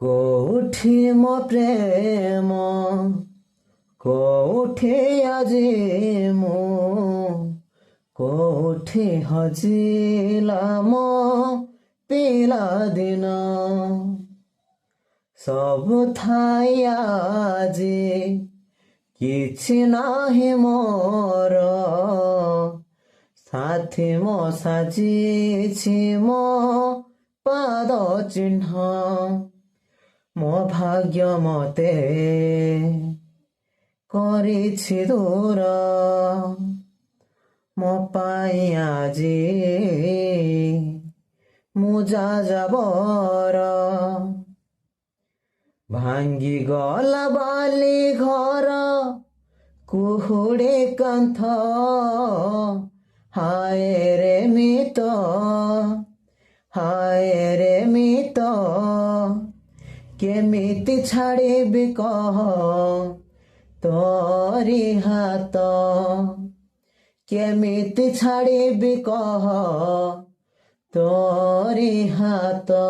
କୋଉଠି ମୋ ପ୍ରେମ କୋଉଠି ଆଜି ମୁଁ କୋଉଠି ହଜିଲା ମୋ ପିଲାଦିନ ସବୁ ଥାଇ ଆଜି କିଛି ନାହିଁ ମୋର ସାଥୀ ମୋ ସାଜିଛି ମୋ ପାଦ ଚିହ୍ନ ମୋ ଭାଗ୍ୟ ମତେ କରିଛି ଦୂର ମୋ ପାଇଁ ଆଜି ମୁଁ ଯାଯାବର ଭାଙ୍ଗିଗଲା ବାଲି ଘର କୁହୁଡ଼ି କାନ୍ଥ ହାୟ ରେ ମିତ କେମିତି ଛାଡ଼ିବି କହ ତୋରି ହାତ କେମିତି ଛାଡ଼ିବି କହ ତୋରି ହାତ